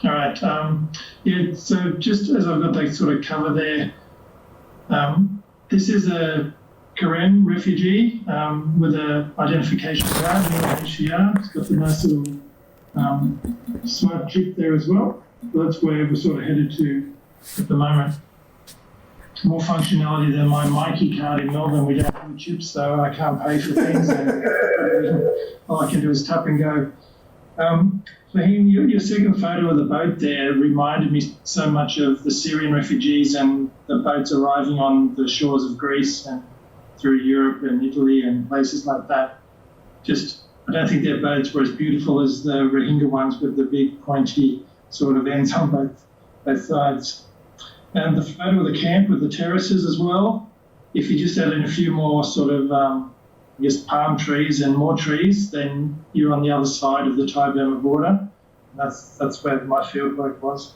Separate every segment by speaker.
Speaker 1: All right. So just as I've got that sort of cover there, this is a Karen refugee with an identification card, UNHCR. It's got the nice little swipe chip there as well. So that's where we're sort of headed to at the moment. More functionality than my Mikey card in Melbourne. We don't have chips, so I can't pay for things. And all I can do is tap and go. For him, your second photo of the boat there reminded me so much of the Syrian refugees and the boats arriving on the shores of Greece and through Europe and Italy and places like that. I don't think their boats were as beautiful as the Rohingya ones with the big pointy sort of ends on both sides. And the photo of the camp with the terraces as well, if you just add in a few more sort of, palm trees and more trees, then you're on the other side of the Thai-Burma border. That's where my fieldwork was.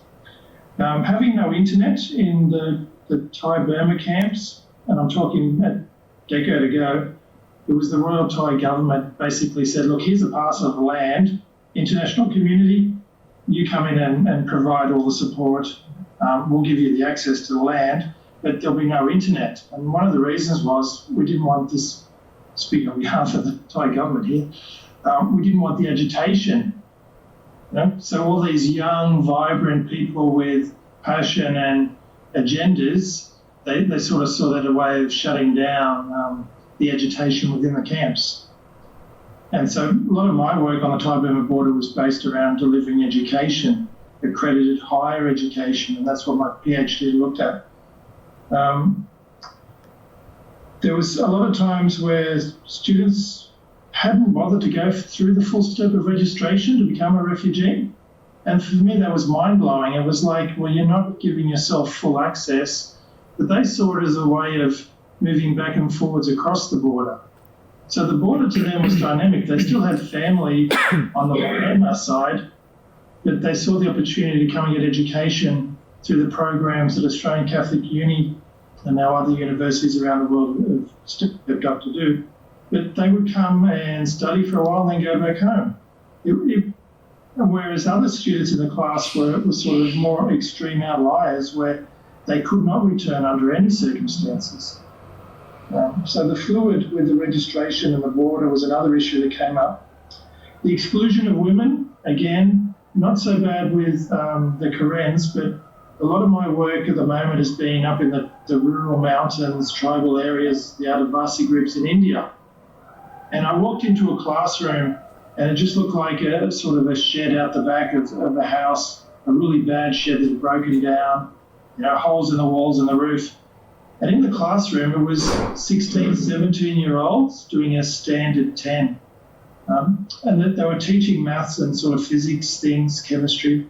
Speaker 1: Having no internet in the Thai-Burma camps, and I'm talking a decade ago, it was the Royal Thai government basically said, look, here's a parcel of land, international community, you come in and provide all the support. We'll give you the access to the land, but there'll be no internet. And one of the reasons was we didn't want this, speaking on behalf of the Thai government here, we didn't want the agitation. So all these young, vibrant people with passion and agendas, they sort of saw that a way of shutting down the agitation within the camps. And so a lot of my work on the Thai-Burma border was based around delivering education, accredited higher education, and that's what my PhD looked at. There was a lot of times where students hadn't bothered to go through the full step of registration to become a refugee. And for me, that was mind-blowing. It was like, well, you're not giving yourself full access, but they saw it as a way of moving back and forwards across the border. So the border to them was dynamic. They still had family on the Myanmar side, but they saw the opportunity to come and get education through the programs that Australian Catholic Uni and now other universities around the world have stepped up to do. But they would come and study for a while and then go back home. Whereas other students in the class were sort of more extreme outliers where they could not return under any circumstances. So the fluid with the registration and the border was another issue that came up. The exclusion of women, again, not so bad with the Karens, but a lot of my work at the moment has been up in the rural mountains, tribal areas, the Adivasi groups in India. And I walked into a classroom and it just looked like a sort of a shed out the back of a house, a really bad shed that had broken down, holes in the walls and the roof. And in the classroom, it was 16, 17-year-olds doing a standard 10. And that they were teaching maths and sort of physics things, chemistry.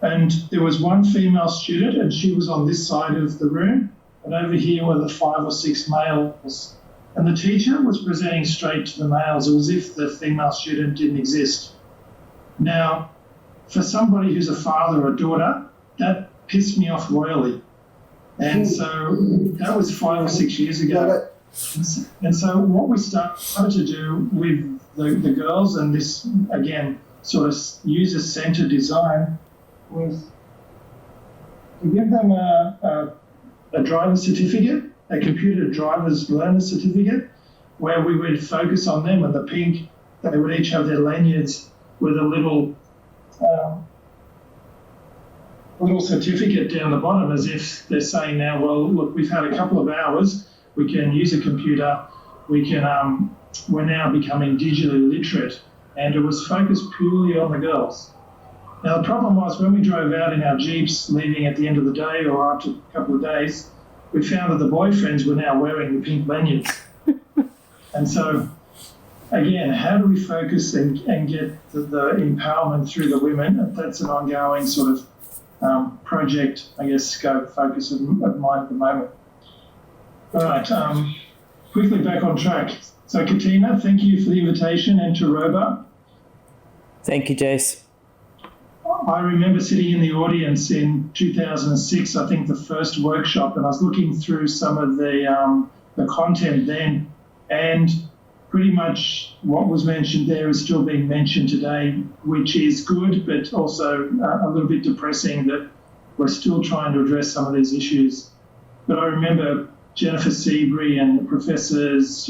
Speaker 1: And there was one female student, and she was on this side of the room, and over here were the 5 or 6 males. And the teacher was presenting straight to the males. It was as if the female student didn't exist. Now, for somebody who's a father or a daughter, that pissed me off royally. And so that was 5 or 6 years ago. And so what we started to do with the girls, and this, again, sort of user-centered design, was to give them a driver's certificate, a computer driver's learner certificate, where we would focus on them, and the pink, they would each have their lanyards with a little certificate down the bottom, as if they're saying now, well, look, we've had a couple of hours, we can use a computer, we can, we're now becoming digitally literate. And it was focused purely on the girls. Now, the problem was when we drove out in our Jeeps, leaving at the end of the day or after a couple of days, we found that the boyfriends were now wearing the pink lanyards. And so, again, how do we focus and get the empowerment through the women? That's an ongoing sort of project, I guess, scope, focus of mine at the moment. All right, quickly back on track. So, Katina, thank you for the invitation, and to Roba.
Speaker 2: Thank you, Jace.
Speaker 1: I remember sitting in the audience in 2006, I think the first workshop, and I was looking through some of the content then, and pretty much what was mentioned there is still being mentioned today, which is good, but also a little bit depressing that we're still trying to address some of these issues. But I remember Jennifer Seabury and the professors,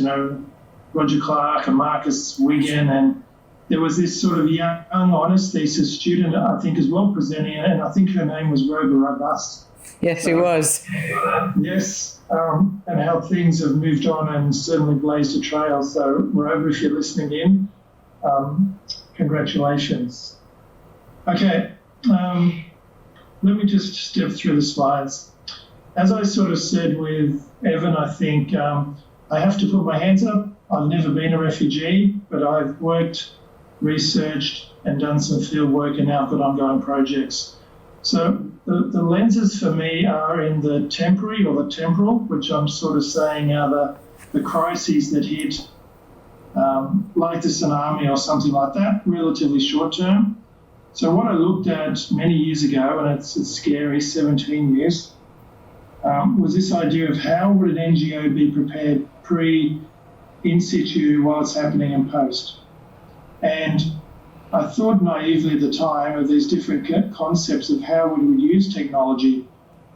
Speaker 1: Roger Clark and Marcus Wigan, and there was this sort of young honours thesis student, I think, as well presenting, and I think her name was Roba Robust.
Speaker 2: Yes, it was.
Speaker 1: Yes, and how things have moved on and certainly blazed a trail. So, Roba, if you're listening in, congratulations. Okay, let me just step through the slides. As I sort of said with Evan, I think I have to put my hands up. I've never been a refugee, but I've worked, researched, and done some field work, and now I've got ongoing projects. So the lenses for me are in the temporary or the temporal, which I'm sort of saying are the crises that hit, like the tsunami or something like that, relatively short term. So what I looked at many years ago, and it's scary, 17 years, was this idea of how would an NGO be prepared pre, in situ, while it's happening, and post. And I thought naively at the time of these different concepts of how we would use technology,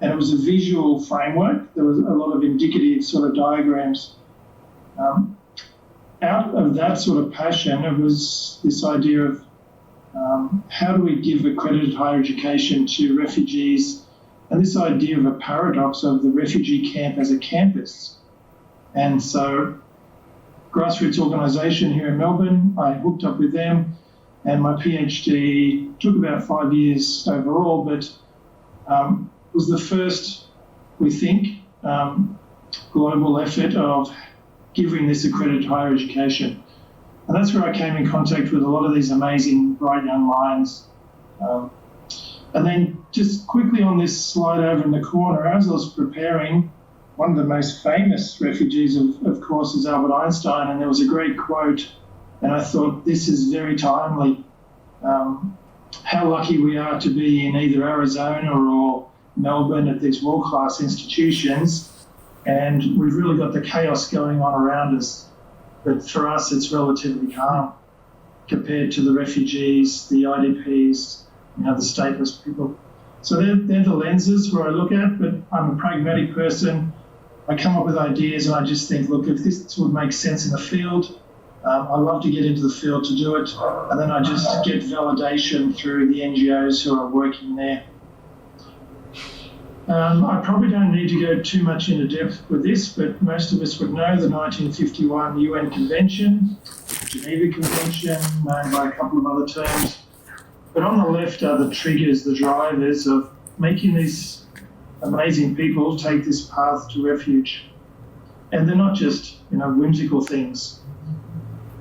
Speaker 1: and it was a visual framework. There was a lot of indicative sort of diagrams. Out of that sort of passion, it was this idea of how do we give accredited higher education to refugees, and this idea of a paradox of the refugee camp as a campus. And so grassroots organisation here in Melbourne, I hooked up with them, and my PhD took about 5 years overall, but was the first, we think, global effort of giving this accredited higher education. And that's where I came in contact with a lot of these amazing, bright young minds. And then just quickly on this slide over in the corner, as I was preparing, one of the most famous refugees, of course, is Albert Einstein, and there was a great quote, and I thought this is very timely. How lucky we are to be in either Arizona or Melbourne at these world-class institutions, and we've really got the chaos going on around us. But for us, it's relatively calm compared to the refugees, the IDPs, the stateless people. So they're the lenses where I look at, but I'm a pragmatic person. I come up with ideas and I just think, look, if this would make sense in the field, I love to get into the field to do it. And then I just get validation through the NGOs who are working there. I probably don't need to go too much into depth with this, but most of us would know the 1951 UN Convention, Geneva Convention, known by a couple of other terms. But on the left are the triggers, the drivers of making these amazing people take this path to refuge. And they're not just, whimsical things.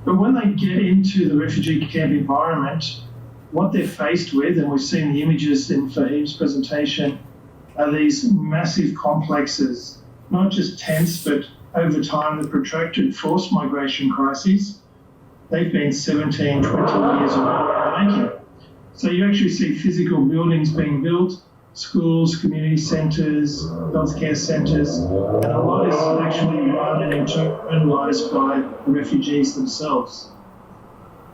Speaker 1: But when they get into the refugee camp environment, what they're faced with, and we've seen the images in Fahim's presentation, are these massive complexes, not just tents, but over time, the protracted forced migration crises. They've been 17, 20 years in the making. So you actually see physical buildings being built, schools, community centres, healthcare centres, and a lot is actually run and internalised by the refugees themselves.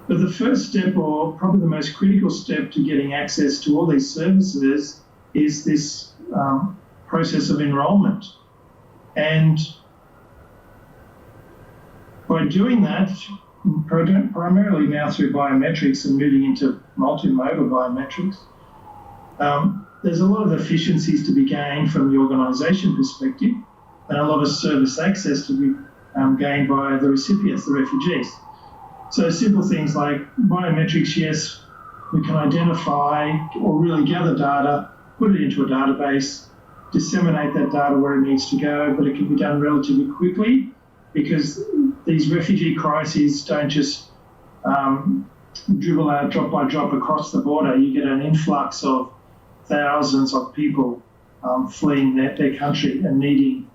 Speaker 1: But the first step, or probably the most critical step to getting access to all these services, is this process of enrolment. And by doing that, primarily now through biometrics and moving into multimodal biometrics, there's a lot of efficiencies to be gained from the organisation perspective, and a lot of service access to be gained by the recipients, the refugees. So simple things like biometrics, yes, we can identify or really gather data, put it into a database, disseminate that data where it needs to go, but it can be done relatively quickly because these refugee crises don't just dribble out drop by drop across the border. You get an influx of thousands of people fleeing their country and needing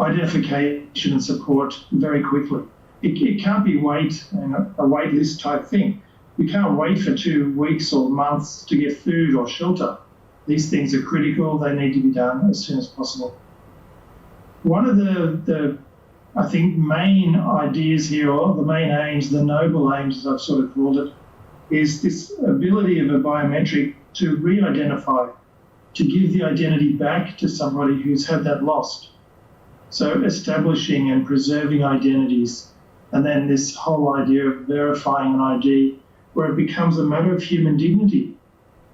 Speaker 1: identification and support very quickly. It can't be a wait list type thing. We can't wait for 2 weeks or months to get food or shelter. These things are critical. They need to be done as soon as possible. One of the I think, main ideas here, or the main aims, the noble aims, as I've sort of called it, is this ability of a biometric to re-identify, to give the identity back to somebody who's had that lost. So establishing and preserving identities, and then this whole idea of verifying an ID, where it becomes a matter of human dignity.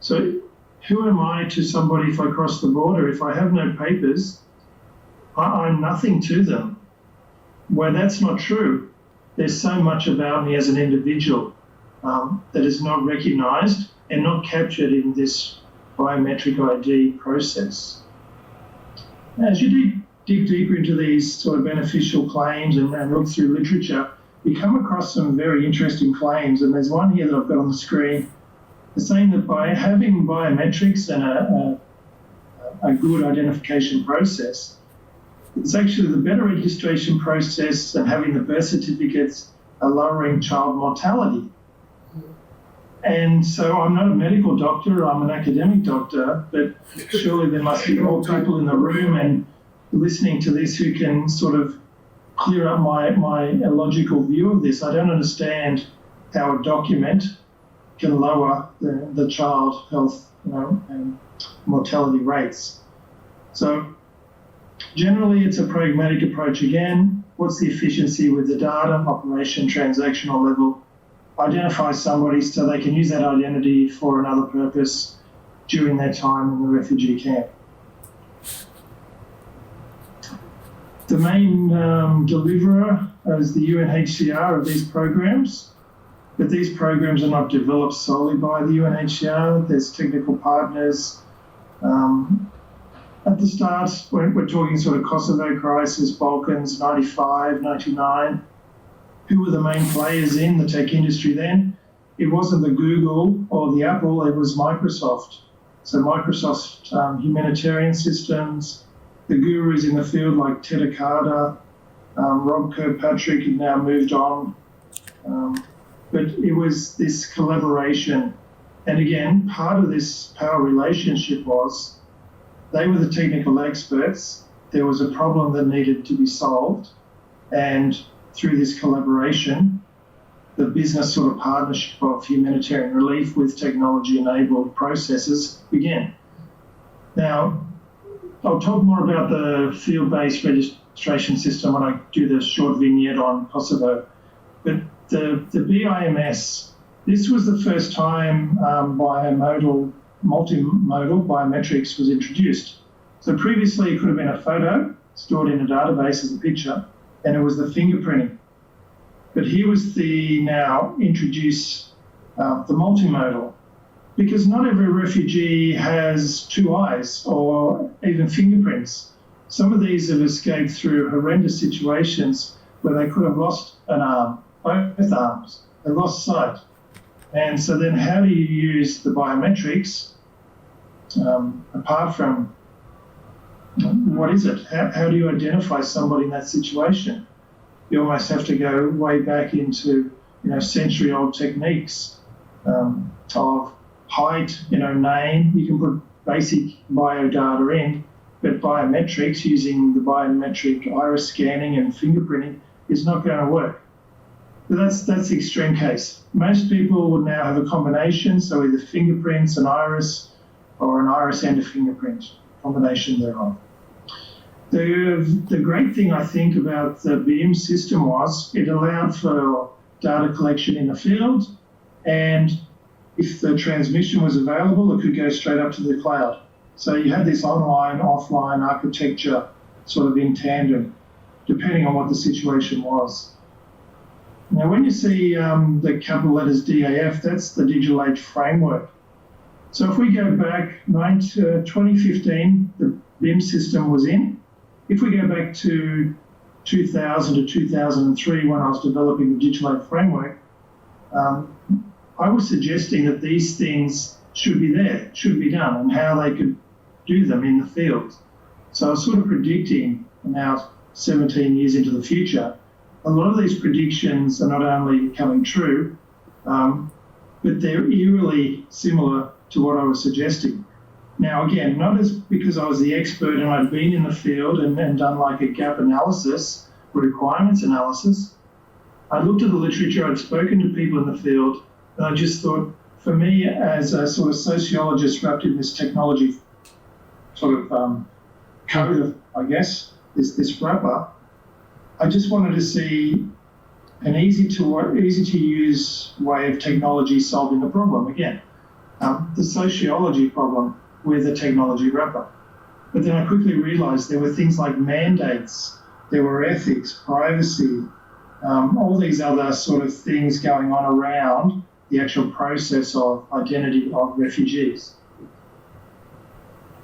Speaker 1: So who am I to somebody if I cross the border? If I have no papers, I'm nothing to them. Where that's not true, there's so much about me as an individual that is not recognised and not captured in this biometric ID process. As you dig deeper into these sort of beneficial claims and look through literature, you come across some very interesting claims, and there's one here that I've got on the screen. It's saying that by having biometrics and a good identification process, it's actually the better registration process and having the birth certificates are lowering child mortality. And so I'm not a medical doctor, I'm an academic doctor, but surely there must be more people in the room and listening to this who can sort of clear up my illogical view of this. I don't understand how a document can lower the child health, and mortality rates. So generally, it's a pragmatic approach again. What's the efficiency with the data, operation, transactional level? Identify somebody so they can use that identity for another purpose during their time in the refugee camp. The main deliverer is the UNHCR of these programs, but these programs are not developed solely by the UNHCR. There's technical partners. At the start, we're talking sort of Kosovo crisis, Balkans, 95, 99. Who were the main players in the tech industry then? It wasn't the Google or the Apple, it was Microsoft. So Microsoft humanitarian systems, the gurus in the field like Ted Akada, Rob Kirkpatrick had now moved on. But it was this collaboration. And again, part of this power relationship was they were the technical experts. There was a problem that needed to be solved. And through this collaboration, the business sort of partnership of humanitarian relief with technology-enabled processes began. Now, I'll talk more about the field-based registration system when I do the short vignette on Kosovo. But the BIMS, this was the first time multimodal biometrics was introduced. So previously it could have been a photo stored in a database as a picture, and it was the fingerprinting. But here was the now introduce the multimodal, because not every refugee has two eyes or even fingerprints. Some of these have escaped through horrendous situations where they could have lost an arm, both arms, they lost sight. And so then how do you use the biometrics apart from what is it? How do you identify somebody in that situation? You almost have to go way back into century-old techniques of height, name. You can put basic bio data in, but biometrics using the biometric iris scanning and fingerprinting is not going to work. But that's the extreme case. Most people will now have a combination, so either fingerprints, an iris, or an iris and a fingerprint, combination thereof. The great thing I think about the BIM system was it allowed for data collection in the field, and if the transmission was available, it could go straight up to the cloud. So you had this online, offline architecture sort of in tandem, depending on what the situation was. Now, when you see the capital letters DAF, that's the Digital Age Framework. So if we go back 2015, the BIM system was in. If we go back to 2000 to 2003, when I was developing the Digital Age Framework, I was suggesting that these things should be there, should be done, and how they could do them in the field. So I was sort of predicting, now 17 years into the future, a lot of these predictions are not only coming true, but they're eerily similar to what I was suggesting. Now, again, not as because I was the expert and I'd been in the field and done like a gap analysis requirements analysis. I looked at the literature, I'd spoken to people in the field, and I just thought, for me as a sort of sociologist wrapped in this technology sort of code of, I guess, this wrapper, I just wanted to see an easy to use way of technology solving the problem. Again, the sociology problem with a technology wrapper. But then I quickly realized there were things like mandates, there were ethics, privacy, all these other sort of things going on around the actual process of identity of refugees.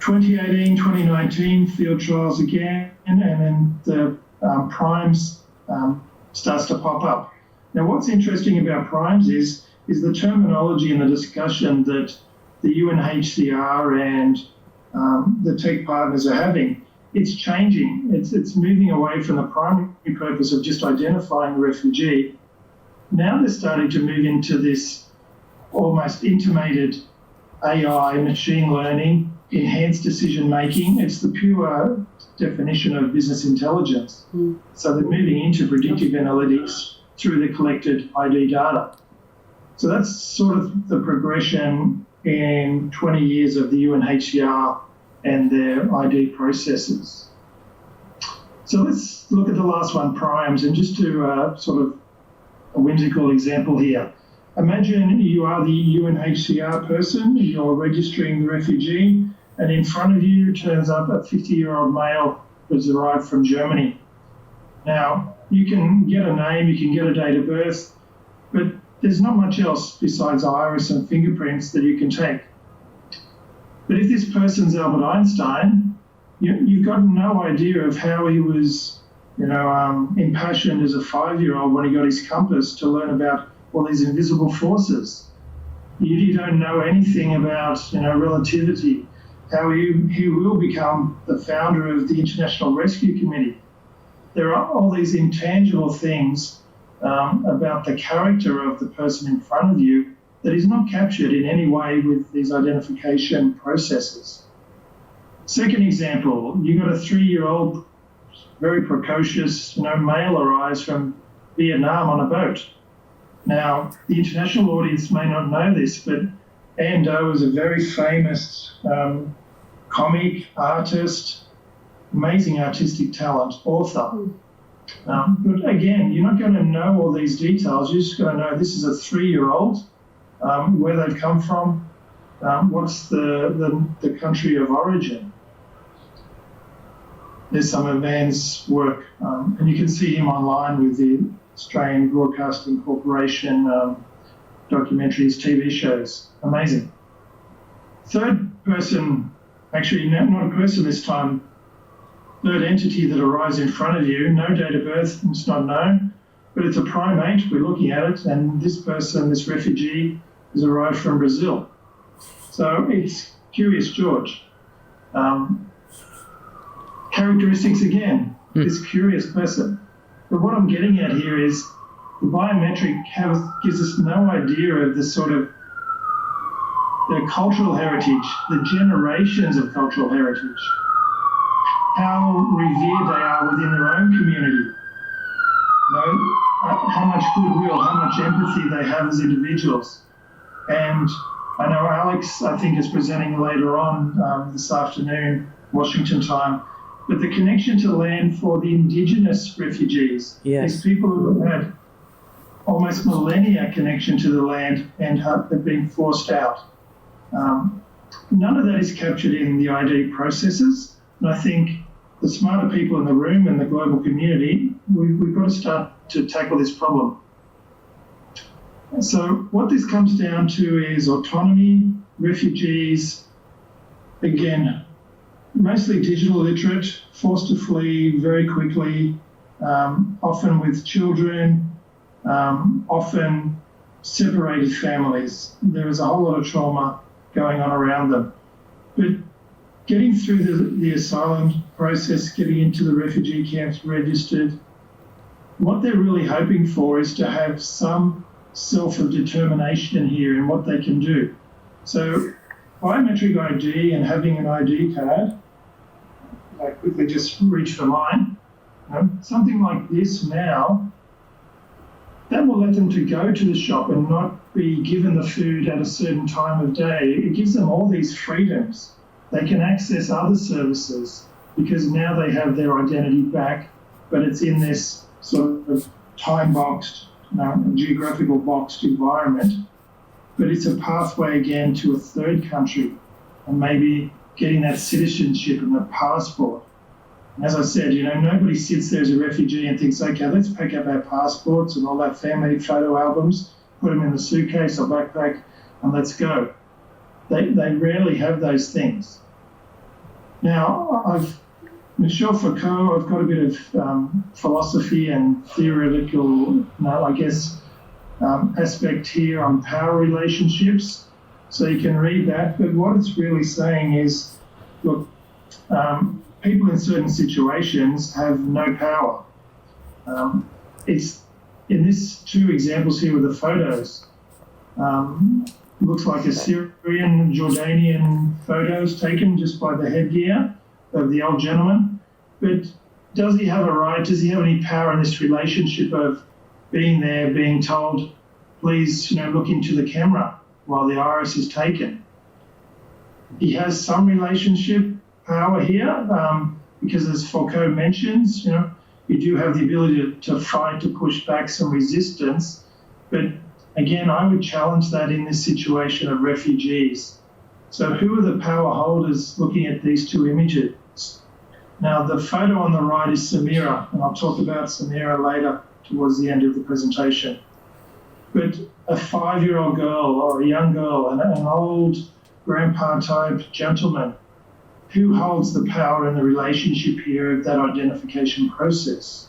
Speaker 1: 2018, 2019, field trials again, and then the primes starts to pop up. Now, what's interesting about primes is the terminology and the discussion that the UNHCR and the tech partners are having. It's changing. It's moving away from the primary purpose of just identifying the refugee. Now they're starting to move into this almost intimated AI, machine learning, enhanced decision making. It's the pure definition of business intelligence. So they're moving into predictive analytics through the collected ID data. So that's sort of the progression in 20 years of the UNHCR and their ID processes. So let's look at the last one, primes, and just do sort of a whimsical example here. Imagine you are the UNHCR person, you're registering the refugee, and in front of you turns up a 50-year-old male who's arrived from Germany. Now, you can get a name, you can get a date of birth, but there's not much else besides iris and fingerprints that you can take. But if this person's Albert Einstein, you've got no idea of how he was, impassioned as a 5-year-old when he got his compass to learn about all these invisible forces. You don't know anything about, relativity, how he will become the founder of the International Rescue Committee. There are all these intangible things about the character of the person in front of you that is not captured in any way with these identification processes. Second example, you got a 3-year-old, very precocious, male arrives from Vietnam on a boat. Now, the international audience may not know this, but Anne Doe is a very famous comic, artist, amazing artistic talent, author. But again, you're not going to know all these details. You're just going to know this is a 3-year-old, where they've come from, what's the country of origin. There's some of Anne's work, and you can see him online with the Australian Broadcasting Corporation documentaries, TV shows. Amazing. Third person, actually not a person this time, third entity that arrives in front of you, no date of birth, it's not known, but it's a primate, we're looking at it, and this person, this refugee, has arrived from Brazil. So it's Curious George. Characteristics again, this curious person. But what I'm getting at here is the biometric gives us no idea of the sort of their cultural heritage, the generations of cultural heritage, how revered they are within their own community, how much goodwill, how much empathy they have as individuals. And I know Alex, I think, is presenting later on this afternoon, Washington time, but the connection to land for the indigenous refugees, these people who have had almost millennia connection to the land and have been forced out. None of that is captured in the ID processes, and I think the smarter people in the room and the global community, we've got to start to tackle this problem. So what this comes down to is autonomy, refugees, again, mostly digital literate, forced to flee very quickly, often with children, often separated families. There is a whole lot of trauma going on around them. But getting through the asylum process, getting into the refugee camps registered, what they're really hoping for is to have some self of determination here in what they can do. So biometric ID and having an ID card, I quickly just reach for mine. Something like this now, that will let them to go to the shop and not be given the food at a certain time of day. It gives them all these freedoms. They can access other services because now they have their identity back, but it's in this sort of time-boxed, geographical boxed environment. But it's a pathway again to a third country and maybe getting that citizenship and the passport. And as I said, nobody sits there as a refugee and thinks, okay, let's pack up our passports and all our family photo albums, put them in the suitcase or backpack, and let's go. They rarely have those things. Now, Michel Foucault, I've got a bit of philosophy and theoretical, aspect here on power relationships. So you can read that. But what it's really saying is, look, people in certain situations have no power. It's in these two examples here with the photos. Looks like a Syrian, Jordanian photos taken just by the headgear of the old gentleman. But does he have a right? Does he have any power in this relationship of being there, being told, please, look into the camera while the iris is taken? He has some relationship power here because, as Foucault mentions, you do have the ability to fight, to push back some resistance. But again, I would challenge that in this situation of refugees. So who are the power holders looking at these two images? Now, the photo on the right is Samira, and I'll talk about Samira later towards the end of the presentation. But a 5-year-old girl or a young girl and an old grandpa-type gentleman, who holds the power in the relationship here of that identification process?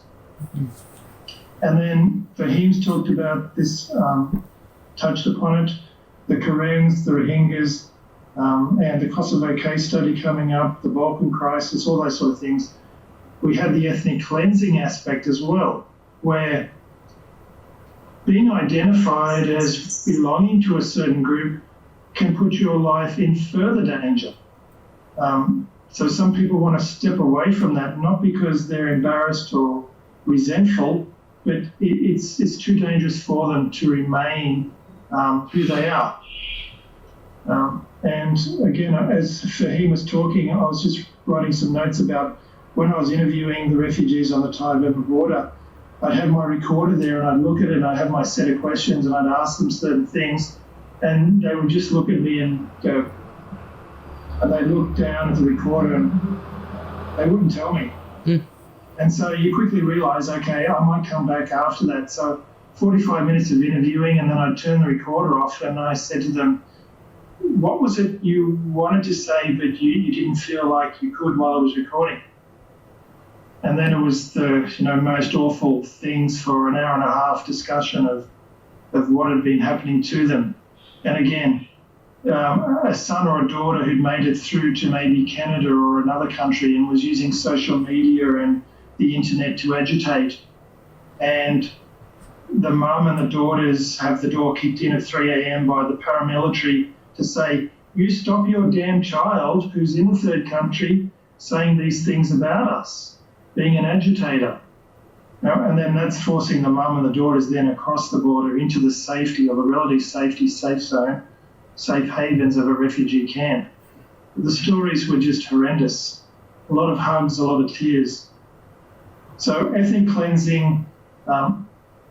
Speaker 1: And then Fahim's talked about this, touched upon it, the Karens, the Rohingyas, and the Kosovo case study coming up, the Balkan crisis, all those sort of things. We had the ethnic cleansing aspect as well, where being identified as belonging to a certain group can put your life in further danger. So some people want to step away from that, not because they're embarrassed or resentful, but it's too dangerous for them to remain who they are. And again, as Fahim was talking, I was just writing some notes about when I was interviewing the refugees on the Thai-Burma border. I'd have my recorder there and I'd look at it and I'd have my set of questions and I'd ask them certain things, and they would just look at me and go, and they'd look down at the recorder and they wouldn't tell me. And so you quickly realise, okay, I might come back after that. So 45 minutes of interviewing, and then I'd turn the recorder off and I said to them, what was it you wanted to say but you didn't feel like you could while I was recording? And then it was the most awful things for an hour and a half discussion of what had been happening to them. And again, a son or a daughter who'd made it through to maybe Canada or another country and was using social media and the internet to agitate. And the mum and the daughters have the door kicked in at 3 a.m. by the paramilitary to say, you stop your damn child who's in the third country saying these things about us, being an agitator. And then that's forcing the mum and the daughters then across the border into the safety or the relative safety, safe zone, safe havens of a refugee camp. The stories were just horrendous. A lot of hugs, a lot of tears. So ethnic cleansing,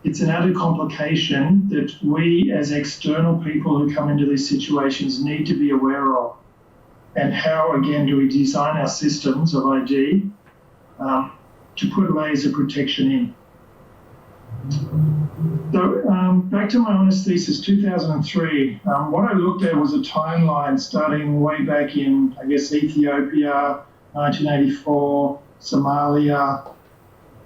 Speaker 1: it's an added complication that we as external people who come into these situations need to be aware of. And how, again, do we design our systems of ID to put layers of protection in? So back to my honors thesis, 2003, what I looked at was a timeline starting way back in, Ethiopia, 1984, Somalia,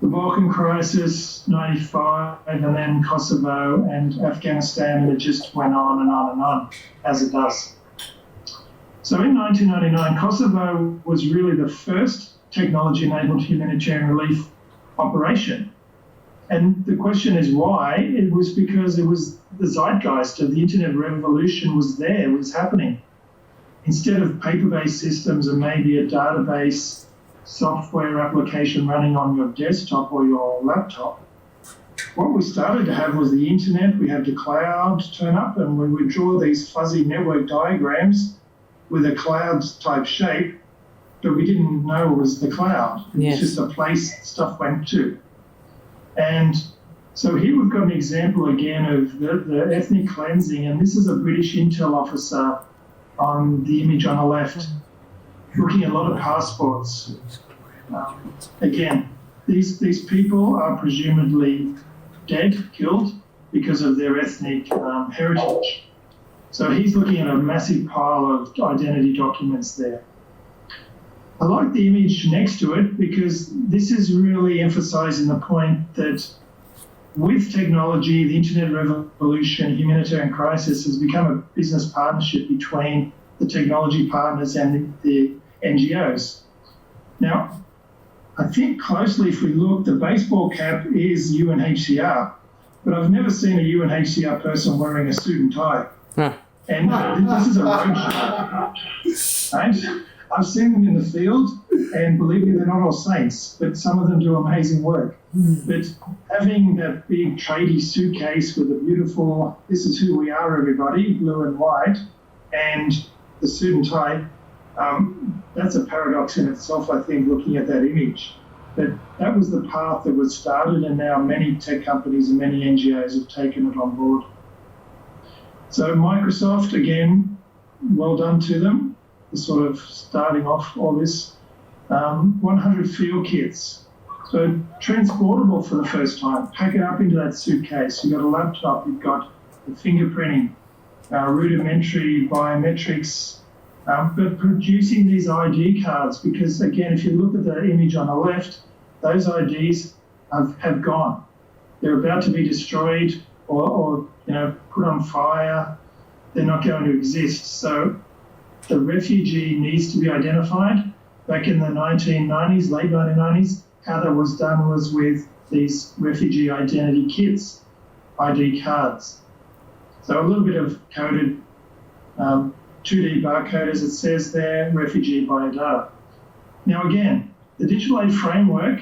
Speaker 1: the Balkan crisis, 95, and then Kosovo and Afghanistan, and it just went on and on and on, as it does. So in 1999, Kosovo was really the first technology-enabled humanitarian relief operation. And the question is why? It was because it was the zeitgeist of the internet revolution was there, it was happening. Instead of paper-based systems and maybe a database software application running on your desktop or your laptop. What we started to have was the internet. We had the cloud turn up, and when we draw these fuzzy network diagrams with a cloud type shape, but we didn't know it was the cloud.
Speaker 2: Yes.
Speaker 1: It's just a place stuff went to. And so here we've got an example again of the ethnic cleansing, and this is a British intel officer on the image on the left, looking at a lot of passports. Again, these people are presumably dead, killed, because of their ethnic heritage. So he's looking at a massive pile of identity documents there. I like the image next to it because this is really emphasizing the point that with technology, the internet revolution, humanitarian crisis has become a business partnership between the technology partners and the NGOs. Now, I think closely if we look, the baseball cap is UNHCR, but I've never seen a UNHCR person wearing a suit and tie. And this is a roadshow, right? I've seen them in the field, and believe me, they're not all saints, but some of them do amazing work. But having that big tradie suitcase with a beautiful, this is who we are, everybody, blue and white, and the suit and tie, that's a paradox in itself, I think, looking at that image. But that was the path that was started, and now many tech companies and many NGOs have taken it on board. So Microsoft, again, well done to them. Sort of starting off all this, 100 field kits. So transportable for the first time, pack it up into that suitcase. You've got a laptop, you've got the fingerprinting, rudimentary biometrics, but producing these ID cards, because again, if you look at the image on the left, those IDs have gone. They're about to be destroyed or put on fire. They're not going to exist. So the refugee needs to be identified. Back in the 1990s, late 1990s, how that was done was with these refugee identity kits, ID cards. So a little bit of coded 2D barcode, as it says there, refugee biodata. Now again, the digital aid framework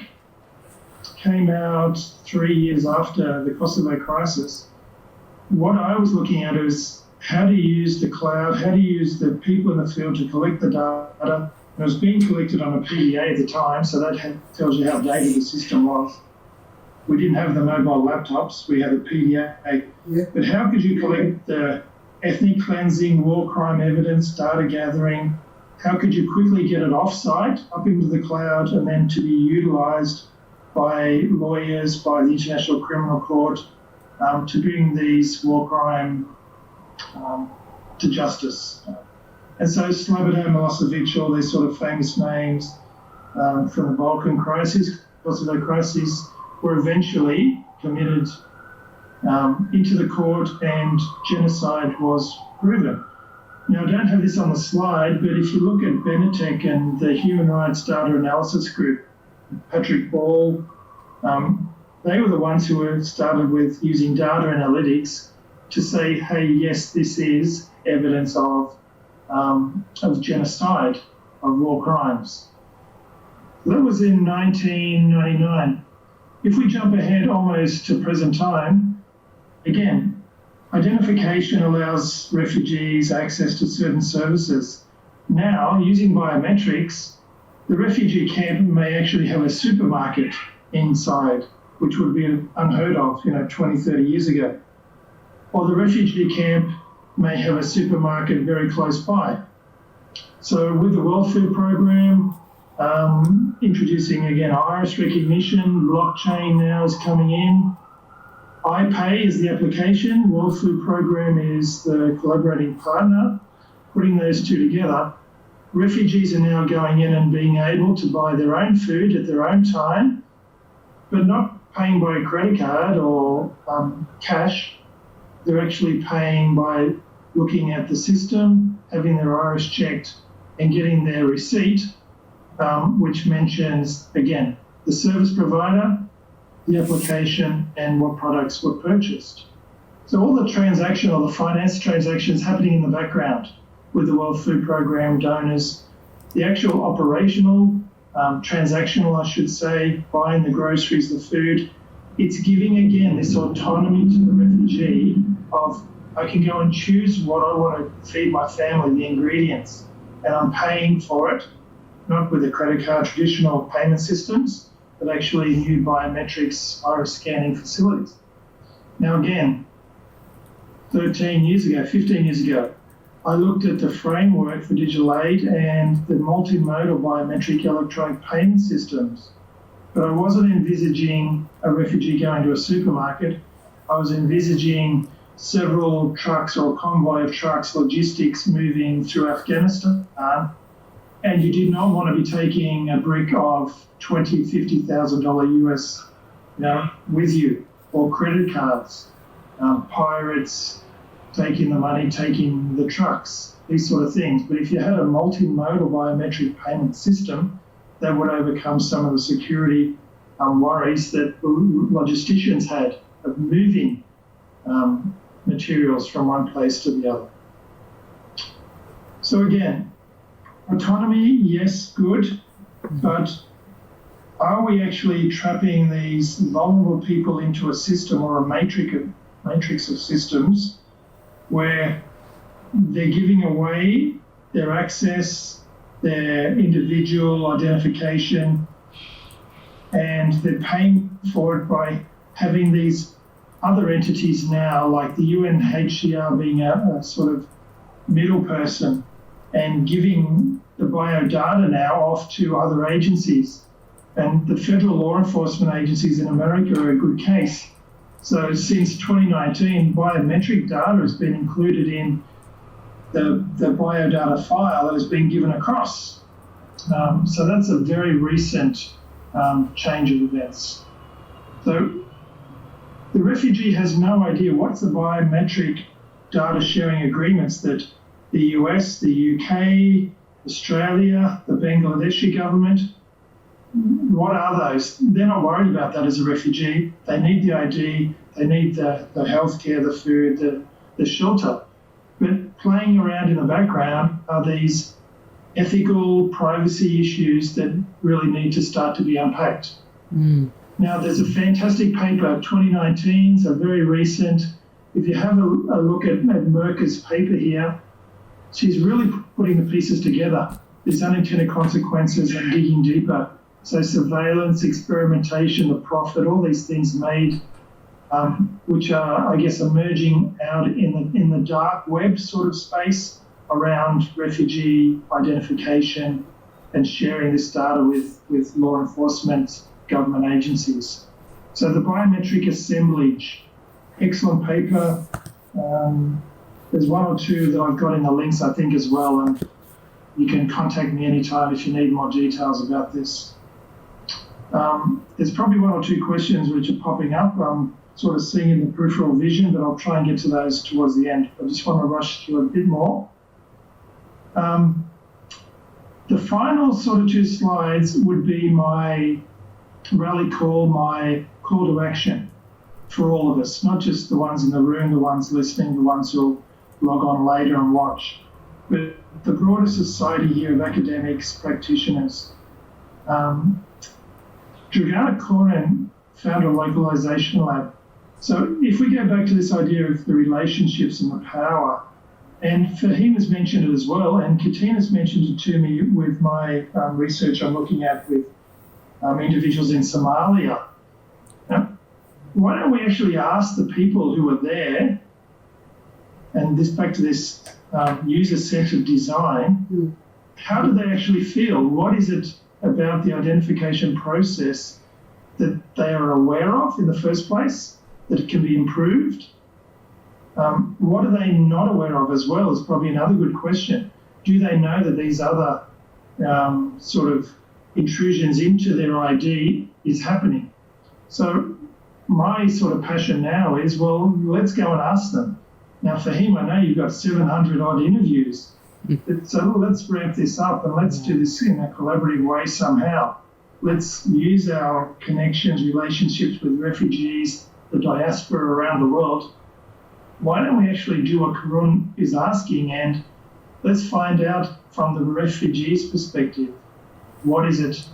Speaker 1: came out 3 years after the Kosovo crisis. What I was looking at is how to use the cloud, how to use the people in the field to collect the data. It was being collected on a PDA at the time, so that tells you how dated the system was. We didn't have the mobile laptops, we had a PDA. Yeah. But how could you collect the ethnic cleansing, war crime evidence, data gathering? How could you quickly get it off-site, up into the cloud, and then to be utilised by lawyers, by the International Criminal Court, to bring these war crime to justice? And so Slobodan Milosevic, all these sort of famous names from the Balkan crisis, Kosovo crisis, were eventually committed into the court, and genocide was proven. Now, I don't have this on the slide, but if you look at Biometric and the Human Rights Data Analysis Group, Patrick Ball, they were the ones who were started with using data analytics to say, hey, yes, this is evidence of genocide, of war crimes. That was in 1999. If we jump ahead almost to present time, again, identification allows refugees access to certain services. Now, using biometrics, the refugee camp may actually have a supermarket inside, which would be unheard of, 20, 30 years ago. Or the refugee camp may have a supermarket very close by. So with the World Food Programme, introducing again iris recognition, blockchain now is coming in. iPay is the application, World Food Programme is the collaborating partner. Putting those two together, refugees are now going in and being able to buy their own food at their own time, but not paying by credit card or cash. They're actually paying by looking at the system, having their iris checked, and getting their receipt, which mentions, again, the service provider, the application, and what products were purchased. So all the transaction or the finance transactions happening in the background with the World Food Programme donors, the actual operational transactional, I should say, buying the groceries, the food. It's giving, again, this autonomy to the refugee of, I can go and choose what I want to feed my family, the ingredients, and I'm paying for it, not with a credit card, traditional payment systems, but actually new biometrics, iris scanning facilities. Now, again, 15 years ago, I looked at the framework for digital aid and the multimodal biometric electronic payment systems, but I wasn't envisaging a refugee going to a supermarket. I was envisaging several trucks or a convoy of trucks, logistics moving through Afghanistan, and you did not want to be taking a brick of $20,000, $50,000 US, with you, or credit cards, pirates taking the money, taking the trucks, these sort of things. But if you had a multimodal biometric payment system, that would overcome some of the security worries that logisticians had of moving materials from one place to the other. So again, autonomy, yes, good, but are we actually trapping these vulnerable people into a system or a matrix of systems where they're giving away their access, their individual identification, and they're paying for it by having these other entities now, like the UNHCR being a sort of middle person and giving the biodata now off to other agencies. And the federal law enforcement agencies in America are a good case. So since 2019, biometric data has been included in the biodata file that has been given across. So that's a very recent change of events. So the refugee has no idea what's the biometric data sharing agreements that the US, the UK, Australia, the Bangladeshi government, what are those? They're not worried about that as a refugee. They need the ID, they need the healthcare, the food, the shelter. But playing around in the background are these ethical privacy issues that really need to start to be unpacked. Now, there's a fantastic paper, 2019, so very recent. If you have a look at Merker's paper here, she's really putting the pieces together, these unintended consequences and digging deeper. So surveillance, experimentation, the profit, all these things made, which are, I guess, emerging out in the dark web sort of space around refugee identification and sharing this data with law enforcement, government agencies. So the biometric assemblage, excellent paper. There's one or two that I've got in the links, I think, as well, and you can contact me anytime if you need more details about this. There's probably one or two questions which are popping up. I'm sort of seeing in the peripheral vision, but I'll try and get to those towards the end. I just want to rush through a bit more. The final sort of two slides would be my rally call, my call to action for all of us, not just the ones in the room, the ones listening, the ones who'll log on later and watch, but the broader society here of academics, practitioners. Dragana Koren found a localization lab. So if we go back to this idea of the relationships and the power, and Fahim has mentioned it as well, and Katina's mentioned it to me with my research I'm looking at with individuals in Somalia. Now, why don't we actually ask the people who are there, and this back to this user-centered design, how do they actually feel? What is it about the identification process that they are aware of in the first place, that it can be improved? What are they not aware of as well is probably another good question. Do they know that these other sort of intrusions into their ID is happening? So my sort of passion now is, well, let's go and ask them. Now, Fahim, I know you've got 700 odd interviews. So let's ramp this up and let's do this in a collaborative way somehow. Let's use our connections, relationships with refugees, the diaspora around the world. Why don't we actually do what Karun is asking, and let's find out from the refugees' perspective, what is it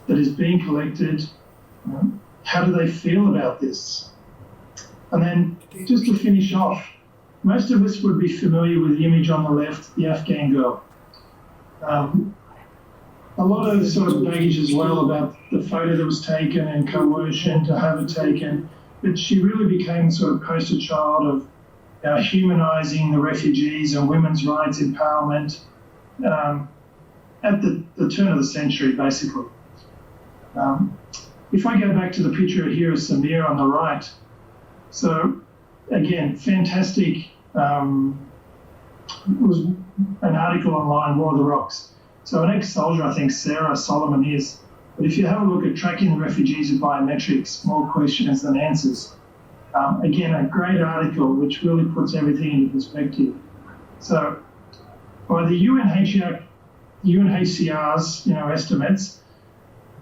Speaker 1: that is being collected. How do they feel about this? And then just to finish off, most of us would be familiar with the image on the left, the Afghan girl. A lot of sort of baggage as well about the photo that was taken and coercion to have it taken, but she really became sort of poster child of humanising the refugees and women's rights empowerment at the turn of the century, basically. If I go back to the picture here of Samir on the right, so again, fantastic, it was an article online, War of the Rocks. So an ex-soldier, I think Sarah Solomon is, but if you have a look at tracking the refugees with biometrics, more questions than answers. Again, a great article which really puts everything into perspective. So by the UNHCR's estimates,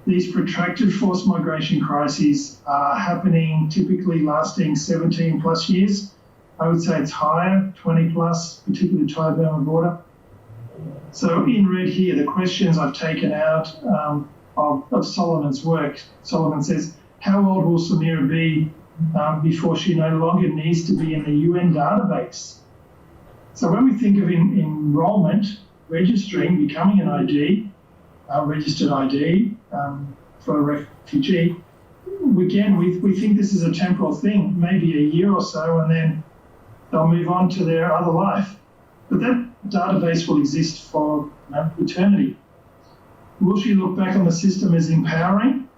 Speaker 1: these protracted forced migration crises are happening, typically lasting 17 plus years. I would say it's higher, 20 plus, particularly Thai-Burma border. So in red here, the questions I've taken out of Solomon's work. Solomon says, how old will Samira be before she no longer needs to be in the UN database? So when we think of enrolment, registering, becoming an ID, registered ID for a refugee, again, we think this is a temporal thing, maybe a year or so, and then they'll move on to their other life. But that database will exist for eternity. Will she look back on the system as empowering?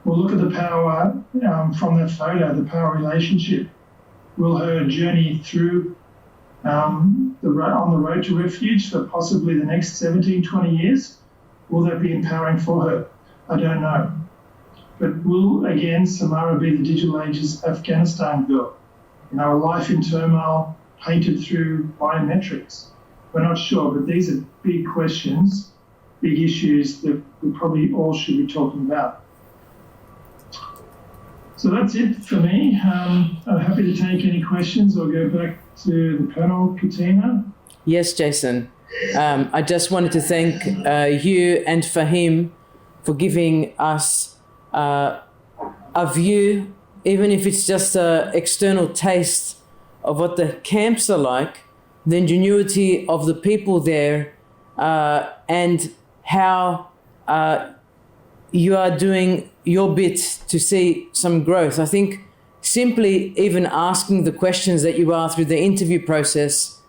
Speaker 1: We'll look at the power from that photo, the power relationship. Will her journey through on the road to refuge for possibly the next 17, 20 years, will that be empowering for her? I don't know. But will, again, Samara be the digital age's Afghanistan girl? A life in turmoil painted through biometrics. We're not sure, but these are big questions, big issues that we probably all should be talking about. So that's it for me. I'm happy to take any questions or go back to the panel. Katina?
Speaker 2: Yes, Jason. I just wanted to thank you and Fahim for giving us a view, even if it's just an external taste of what the camps are like, the ingenuity of the people there, and how you are doing your bit to see some growth. I think simply even asking the questions that you are through the interview process,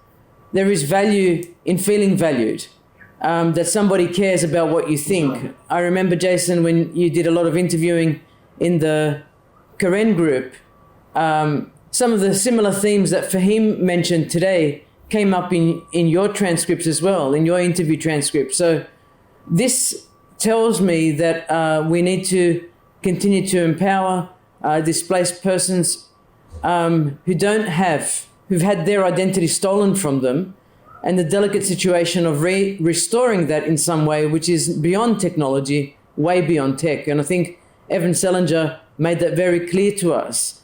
Speaker 2: there is value in feeling valued, that somebody cares about what you think. I remember, Jason, when you did a lot of interviewing in the Karen group, some of the similar themes that Fahim mentioned today came up in your transcripts as well, in your interview transcript. So this tells me that we need to continue to empower displaced persons who've had their identity stolen from them, and the delicate situation of restoring that in some way, which is beyond technology, way beyond tech. And I think Evan Selinger made that very clear to us.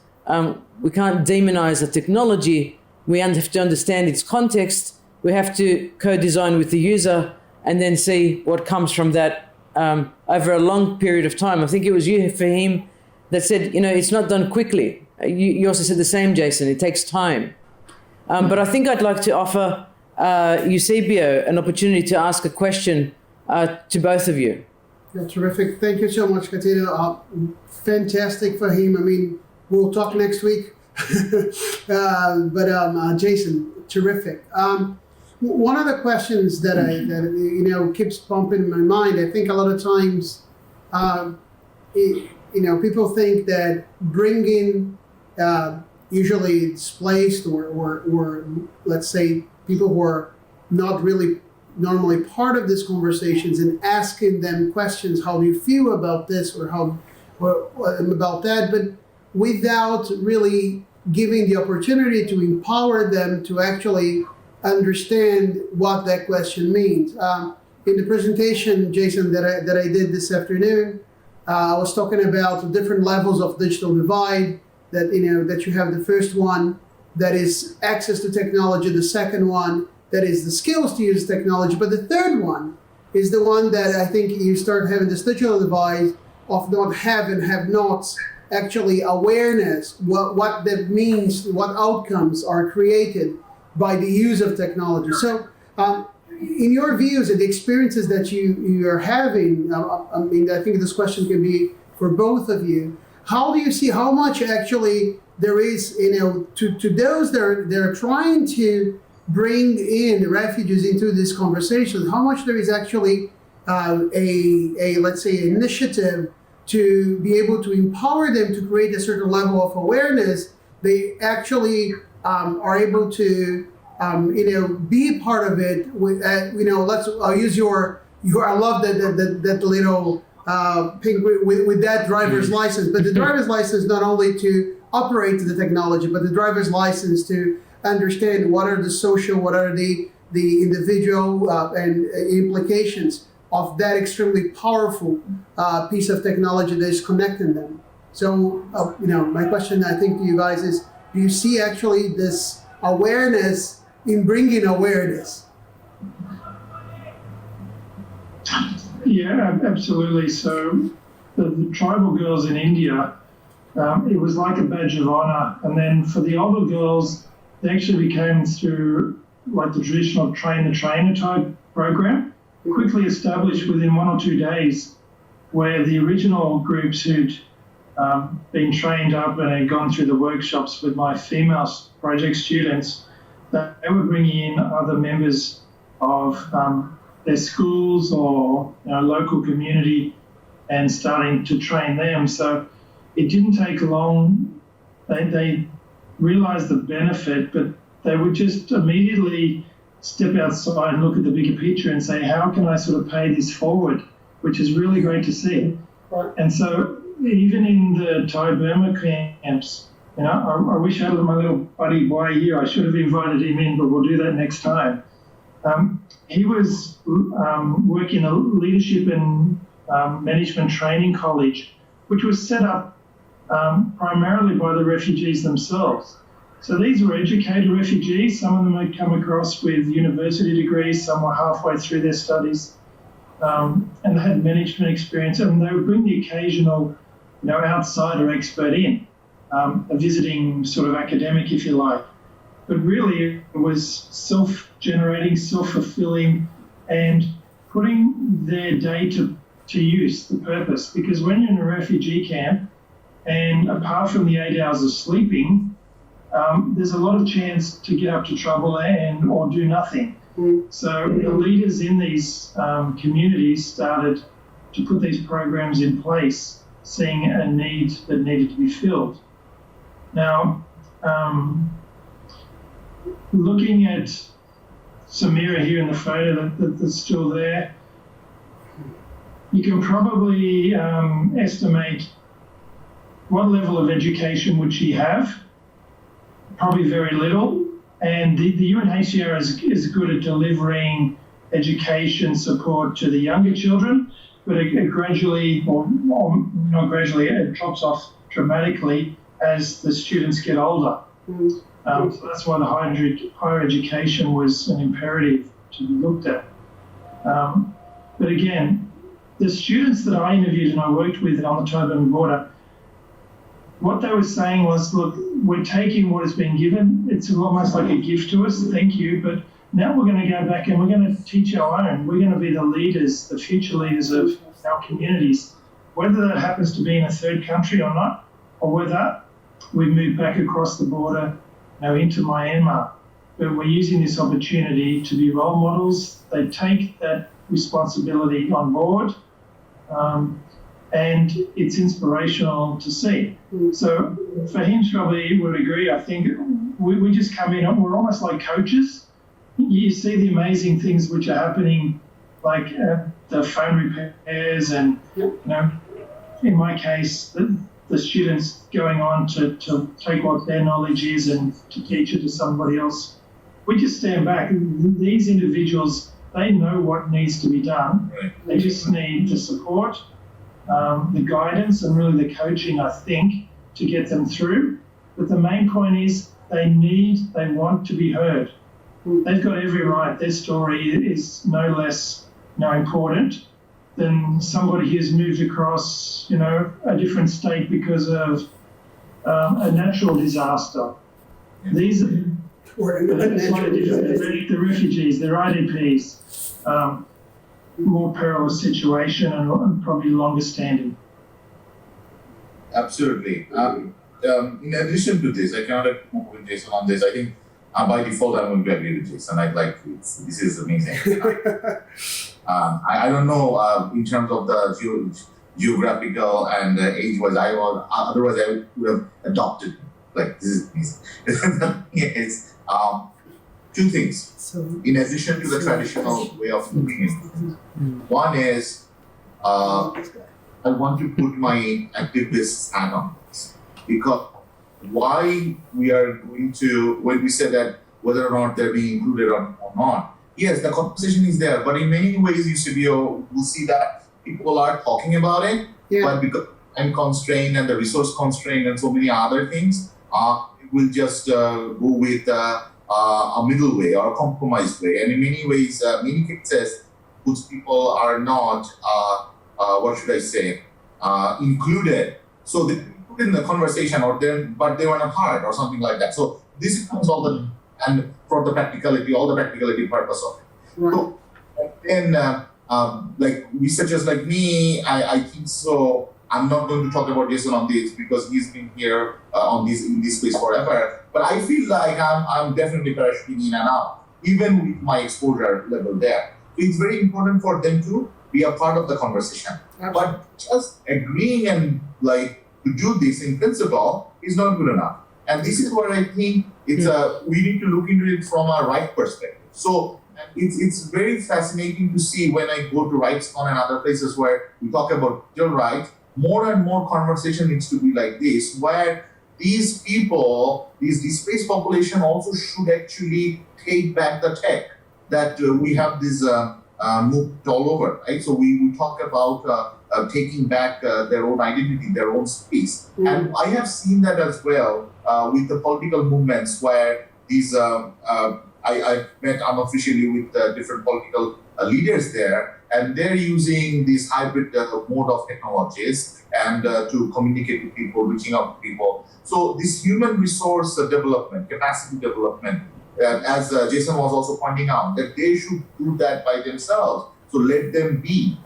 Speaker 2: We can't demonize the technology. We have to understand its context. We have to co-design with the user and then see what comes from that over a long period of time. I think it was you, Fahim, that said, it's not done quickly. You also said the same, Jason. It takes time. But I think I'd like to offer Eusebio an opportunity to ask a question to both of you.
Speaker 3: Yeah, terrific. Thank you so much, Katina. Fantastic, Fahim. I mean, we'll talk next week. But Jason, terrific. One of the questions that keeps bumping in my mind, I think a lot of times, people think that bringing usually displaced or let's say people who are not really normally part of these conversations and asking them questions, how do you feel about this or about that, but without really giving the opportunity to empower them to actually understand what that question means. In the presentation, Jason, that I did this afternoon, I was talking about different levels of digital divide. That you have the first one that is access to technology, the second one that is the skills to use technology, but the third one is the one that I think you start having this digital divide of not have and have nots, actually awareness, what that means, what outcomes are created by the use of technology. So in your views and the experiences that you are having, I mean, I think this question can be for both of you. How do you see how much actually there is, to those that are trying to bring in refugees into this conversation, how much there is actually a let's say initiative to be able to empower them to create a certain level of awareness? They actually are able to be part of it with I'll use your I love that little thing with that driver's license, but the driver's license not only to operate the technology, but the driver's license to understand what are the social, what are the individual and implications of that extremely powerful piece of technology that is connecting them. So, my question I think to you guys is, do you see actually this awareness in bringing awareness?
Speaker 1: Yeah, absolutely. So the tribal girls in India, it was like a badge of honor. And then for the older girls, they actually became through like the traditional train the trainer type program, quickly established within 1 or 2 days, where the original groups who'd been trained up and had gone through the workshops with my female project students, they were bringing in other members of their schools or local community and starting to train them. So it didn't take long. They realized the benefit, but they would just immediately step outside and look at the bigger picture and say, how can I sort of pay this forward, which is really great to see.
Speaker 3: Right.
Speaker 1: And so even in the Thai Burma camps, I wish I had my little buddy Wai here. I should have invited him in, but we'll do that next time. He was working a leadership and management training college, which was set up primarily by the refugees themselves. So these were educated refugees. Some of them had come across with university degrees, some were halfway through their studies, and they had management experience, and they would bring the occasional outsider expert in, a visiting sort of academic, if you like. But really it was self-generating, self-fulfilling, and putting their day to use, the purpose. Because when you're in a refugee camp, and apart from the 8 hours of sleeping, there's a lot of chance to get up to trouble or do nothing. So the leaders in these communities started to put these programs in place, seeing a need that needed to be filled. Now, looking at Samira here in the photo that's still there, you can probably estimate what level of education would she have. Probably very little. And the UNHCR is good at delivering education support to the younger children, but it gradually, or not gradually, it drops off dramatically as the students get older. So that's why the higher education was an imperative to be looked at. But again, the students that I interviewed and I worked with on the Thai Burma border, what they were saying was, look, we're taking what has been given. It's almost like a gift to us, thank you, but now we're going to go back and we're going to teach our own. We're going to be the leaders, the future leaders of our communities, whether that happens to be in a third country or not, or whether we move back across the border into Myanmar. But we're using this opportunity to be role models. They take that responsibility on board, and it's inspirational to see. So Fahim probably would agree. I think we just come in, we're almost like coaches. You see the amazing things which are happening, like the phone repairs and, in my case, the students going on to take what their knowledge is and to teach it to somebody else. We just stand back. These individuals, they know what needs to be done. They just need the support, the guidance, and really the coaching, I think, to get them through. But the main point is they want to be heard. They've got every right. Their story is no less important than somebody who's moved across, a different state because of a natural disaster. These are slightly different. The refugees, they're IDPs, more perilous situation and probably longer standing.
Speaker 4: Absolutely. In addition to this, I cannot agree with Jason on this. I think by default I'm going to agree with Jason. This is amazing. I don't know in terms of the geographical and age-wise. Otherwise I would have adopted. This is amazing. It's two things. In addition to the traditional way of looking at it, one is I want to put my activist hat on this, because why we are going to, when we say that whether or not they're being included or not, yes, the conversation is there, but in many ways, we'll see that people are talking about it, but because I'm constrained and the resource constraint and so many other things, we'll just go with a middle way or a compromised way. And in many ways, many cases, those people are not, included. So they put in the conversation but they were not heard or something like that. So this becomes all the practicality purpose of it.
Speaker 3: Right.
Speaker 4: So, and then, researchers like me, I think so. I'm not going to talk about Jason on this because he's been here in this space forever. But I feel like I'm definitely parachuting in and out, even with my exposure level there. So it's very important for them to be a part of the conversation.
Speaker 3: Absolutely.
Speaker 4: But just agreeing and to do this in principle is not good enough. And this is where I think it's we need to look into it from a right perspective. So it's very fascinating to see when I go to RightsCon and other places where we talk about digital rights, more and more conversation needs to be like this, where these people, these displaced population also should actually take back the tech that we have this moved all over, right? So we talk about taking back their own identity, their own space. Mm-hmm. And I have seen that as well with the political movements where these, I met unofficially with different political leaders there, and they're using this hybrid mode of technologies and to communicate with people, reaching out to people. So this human resource development, capacity development, as Jason was also pointing out, that they should do that by themselves. So let them be.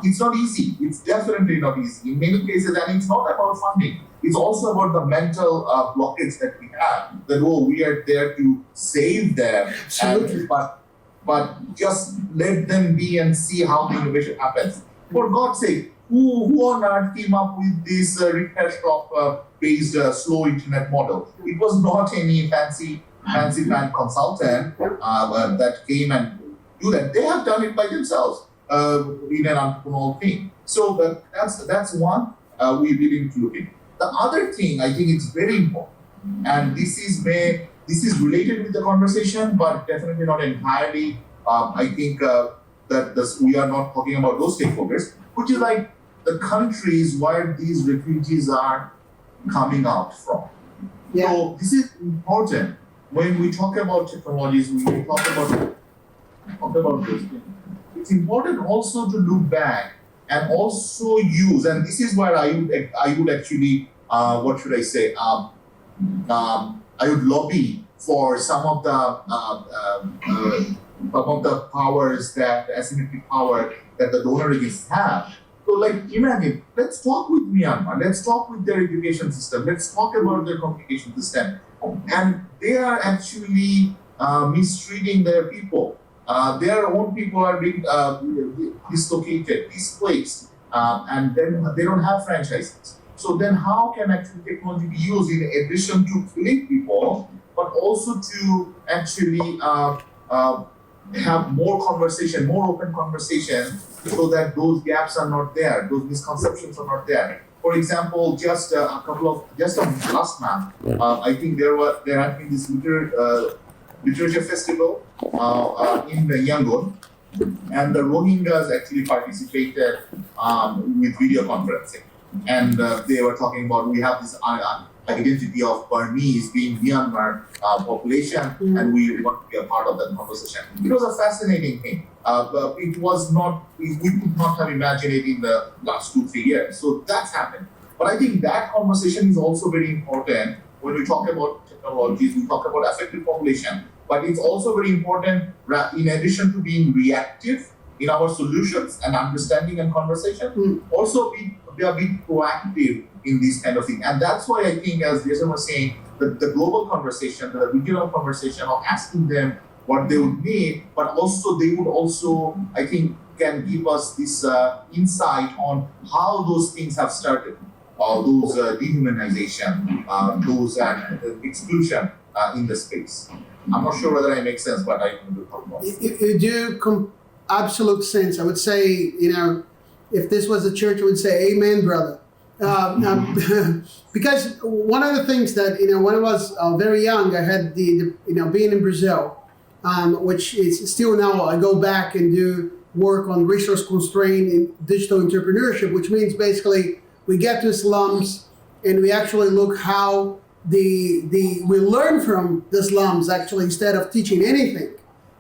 Speaker 4: It's not easy. It's definitely not easy. In many cases, and it's not about funding. It's also about the mental blockage that we have, that, we are there to save them.
Speaker 3: Absolutely.
Speaker 4: But just let them be and see how the innovation happens. For God's sake, who on earth came up with this repair shop-based slow internet model? It was not any fancy brand consultant that came and do that. They have done it by themselves in an entrepreneurial thing. So that's one we really need to look into. The other thing I think is very important, and this is related with the conversation, but definitely not entirely. I think that we are not talking about those stakeholders, which is like the countries where these refugees are coming out from. Yeah. So this is important. When we talk about technologies, when we talk about this thing, it's important also to look back and also use, and this is where I would actually, I would lobby for some of the powers that asymmetric power that the donor regions have. So imagine, let's talk with Myanmar, let's talk with their education system, let's talk about their communication system. And they are actually mistreating their people. Their own people are being dislocated, displaced, and then they don't have franchises. So then how can actually technology be used in addition to killing people, but also to actually have more conversation, more open conversation, so that those gaps are not there, those misconceptions are not there. For example, just last month, I think there had been this literature festival in Yangon, and the Rohingyas actually participated with video conferencing, and they were talking about we have this identity of Burmese being Myanmar population, and we want to be a part of that conversation. It was a fascinating thing. But it was not, we could not have imagined it in the last 2-3 years. So that's happened. But I think that conversation is also very important when we talk about technologies, we talk about affected population. But it's also very important, in addition to being reactive in our solutions and understanding and conversation, also we are being proactive in this kind of thing. And that's why I think, as Jason was saying, the global conversation, the regional conversation of asking them what they would need, but also they would also, I think, can give us this insight on how those things have started, those dehumanization, those exclusion in the space. I'm not sure whether I make sense, but I can do talk about it.
Speaker 3: You do absolute sense. I would say, if this was a church, I would say, "Amen, brother." Because one of the things that when I was very young, I had the being in Brazil, which is still now I go back and do work on resource constraint in digital entrepreneurship, which means basically we get to slums and we actually look how we learn from the slums. Actually, instead of teaching anything,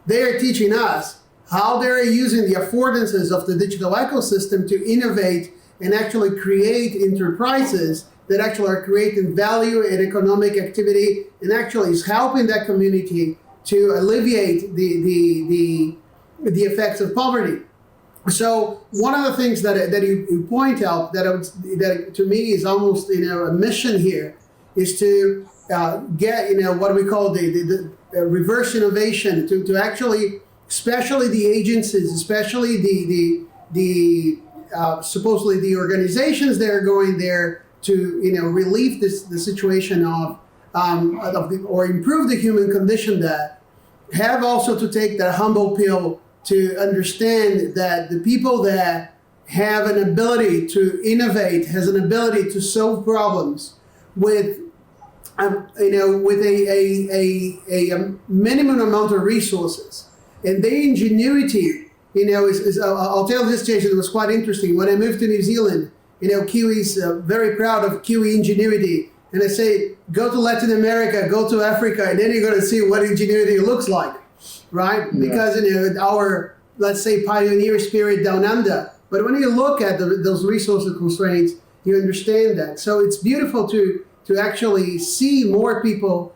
Speaker 3: they are teaching us how they're using the affordances of the digital ecosystem to innovate and actually create enterprises that actually are creating value and economic activity and actually is helping that community to alleviate the effects of poverty. So one of the things that you point out that to me is almost a mission here is to get what we call the reverse innovation to actually, especially the agencies, especially the supposedly the organizations that are going there to relieve the situation of or improve the human condition, that have also to take that humble pill to understand that the people that have an ability to innovate, has an ability to solve problems with with a minimum amount of resources, and their ingenuity. I'll tell this, Jason, it was quite interesting. When I moved to New Zealand, Kiwis very proud of Kiwi ingenuity. And I say, go to Latin America, go to Africa, and then you're going to see what ingenuity looks like, right? Yeah. Because our, let's say, pioneer spirit down under. But when you look at those resource constraints, you understand that. So it's beautiful to actually see more people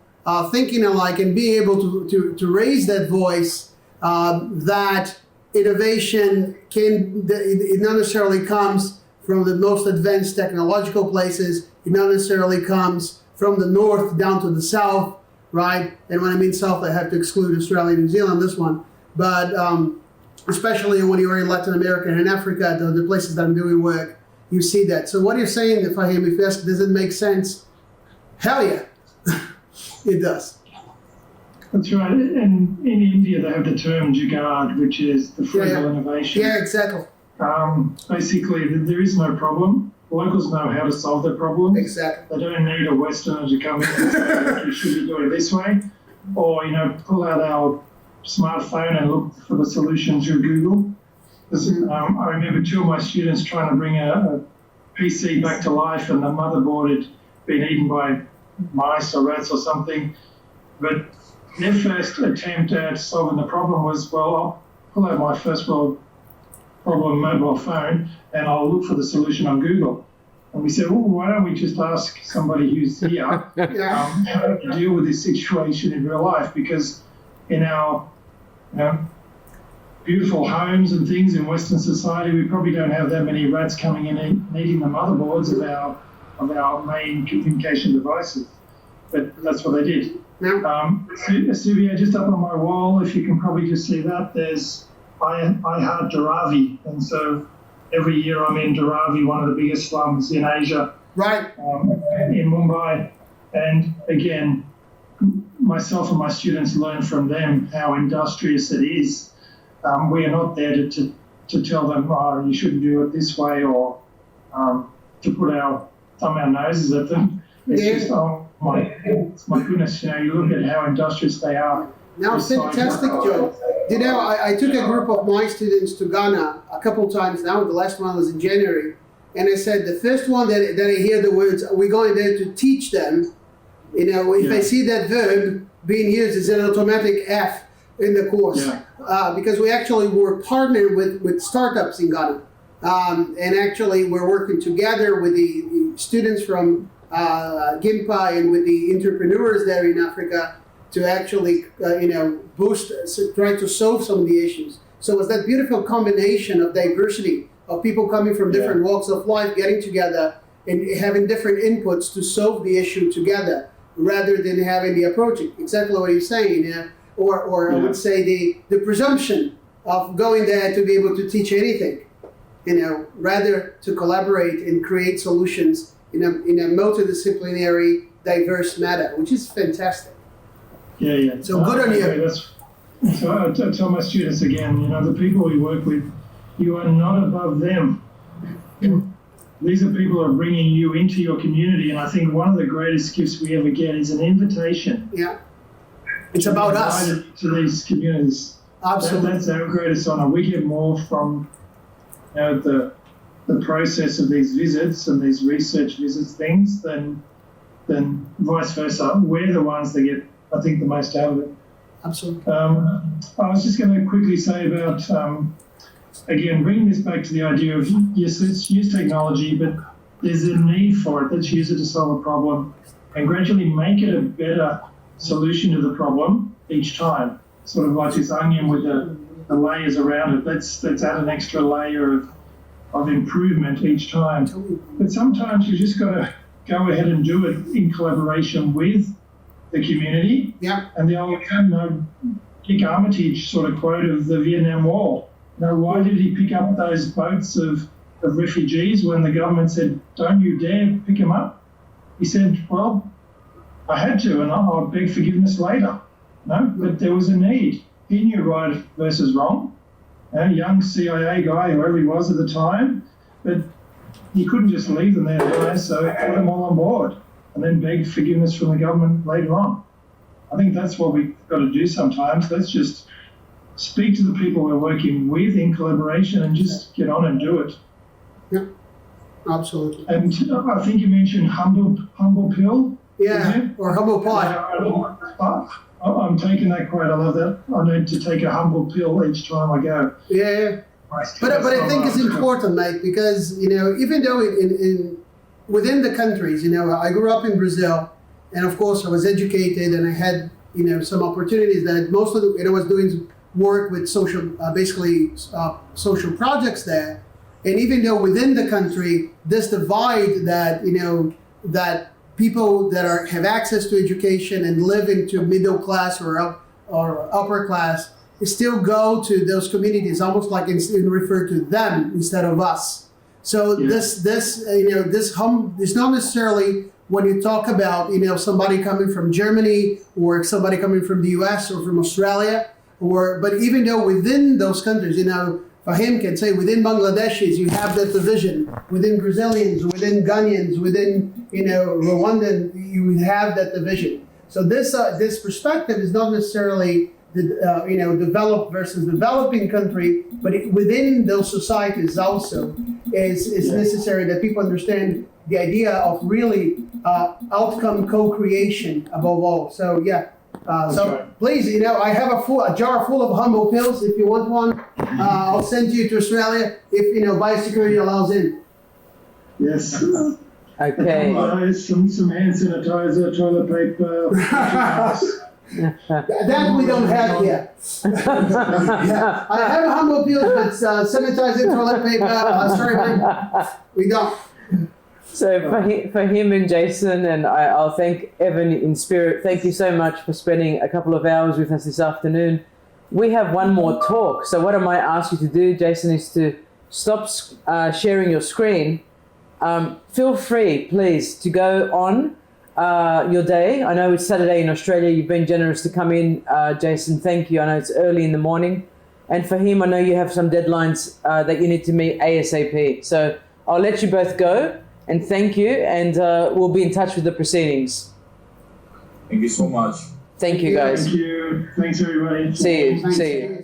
Speaker 3: thinking alike and be able to raise that voice that innovation it not necessarily comes from the most advanced technological places. It not necessarily comes from the north down to the south, right? And when I mean south, I have to exclude Australia and New Zealand, this one. But especially when you're in Latin America and in Africa, the places that I'm doing work, you see that. So what you're saying, Fahim, if you ask, does it make sense? Hell yeah, it does.
Speaker 1: That's right. And in India, they have the term jugaad, which is the frugal innovation.
Speaker 3: Yeah, exactly.
Speaker 1: Basically, there is no problem. The locals know how to solve their problem.
Speaker 3: Exactly.
Speaker 1: They don't need a Westerner to come in and say, you should be doing it this way. Or, pull out our smartphone and look for the solution through Google. I remember 2 of my students trying to bring a PC back to life, and the motherboard had been eaten by mice or rats or something. But their first attempt at solving the problem was, well, I'll pull out my first world problem mobile phone and I'll look for the solution on Google. And we said, well, why don't we just ask somebody who's here how to deal with this situation in real life? Because in our beautiful homes and things in Western society, we probably don't have that many rats coming in and eating the motherboards of our main communication devices. But that's what they did. Suvia, just up on my wall, if you can probably just see that, there's I Heart Dharavi. And so every year I'm in Dharavi, one of the biggest slums in Asia.
Speaker 3: Right.
Speaker 1: In Mumbai. And again, myself and my students learn from them how industrious it is. We are not there to tell them, oh, you shouldn't do it this way, or to put our thumb our noses at them. It's just, oh my goodness, you look at how industrious they are.
Speaker 3: Now, fantastic, Joe. I took a group of my students to Ghana a couple times now. The last one was in January. And I said, the first one that I hear the words, we're going there to teach them, if I see that verb being used as an automatic F in the course. Because we actually were partnered with startups in Ghana. And actually we're working together with the students from GIMPA and with the entrepreneurs there in Africa to actually, try to solve some of the issues. So it was that beautiful combination of diversity, of people coming from different walks of life, getting together and having different inputs to solve the issue together, rather than having the approach, exactly what you're saying, or I would say the presumption of going there to be able to teach anything, rather to collaborate and create solutions in a multidisciplinary, diverse manner, which is fantastic. So good on you.
Speaker 1: So I tell my students again, the people we work with, you are not above them. These are people who are bringing you into your community, and I think one of the greatest gifts we ever get is an invitation.
Speaker 3: It's about us.
Speaker 1: To these communities.
Speaker 3: Absolutely.
Speaker 1: That's our greatest honor. We get more from the process of these visits and these research visits things than vice versa. We're the ones that get, I think, the most out of it.
Speaker 3: Absolutely.
Speaker 1: I was just going to quickly say about, again, bringing this back to the idea of, yes, let's use technology, but there's a need for it. Let's use it to solve a problem and gradually make it a better solution to the problem each time. Sort of like this onion with the layers around it. Let's add an extra layer of improvement each time. But sometimes you just got to go ahead and do it in collaboration with the community. And the old Dick Armitage sort of quote of the Vietnam War. Why did he pick up those boats of refugees when the government said, don't you dare pick them up? He said, well, I had to, and I'll beg forgiveness later. But there was a need. He knew right versus wrong. A young CIA guy, whoever he was at the time, but he couldn't just leave them there, so he put them all on board and then begged forgiveness from the government later on. I think that's what we've got to do sometimes. Let's just speak to the people we're working with in collaboration and just get on and do it.
Speaker 3: Absolutely.
Speaker 1: And I think you mentioned humble pill.
Speaker 3: Or humble pie.
Speaker 1: I'm taking that quote. I love that. I need to take a humble pill each time I go. But I think it's important, Mike, because even though within the countries, I grew up in Brazil, and of course I was educated, and I had some opportunities that most of I was doing work with social projects there, and even though within the country this divide that that people that have access to education and live into middle class or upper class still go to those communities almost like and refer to them instead of us. So this is not necessarily when you talk about somebody coming from Germany or somebody coming from the US or from Australia, but even though within those countries, Fahim can say within Bangladeshis you have that division, within Brazilians, within Ghanaians, within Rwandan, you have that division. So this perspective is not necessarily the developed versus developing country, but within those societies also is necessary that people understand the idea of really outcome co-creation above all. So please, I have a jar full of humble pills. If you want one, I'll send you to Australia if biosecurity allows in. Yes.
Speaker 2: Okay.
Speaker 1: Some hand sanitizer, toilet paper.
Speaker 3: That we don't have yet. I have humble pills, but sanitizer, toilet paper, sorry, we don't.
Speaker 2: So for him and Jason, and I'll thank Evan in spirit, thank you so much for spending a couple of hours with us this afternoon. We have one more talk. So what I might ask you to do, Jason, is to stop sharing your screen. Feel free, please, to go on your day. I know it's Saturday in Australia. You've been generous to come in, Jason. Thank you. I know it's early in the morning. And for him, I know you have some deadlines that you need to meet ASAP. So I'll let you both go. And thank you, and we'll be in touch with the proceedings.
Speaker 4: Thank you so much.
Speaker 2: Thank you, guys.
Speaker 1: Thank you. Thanks, everybody.
Speaker 2: See you.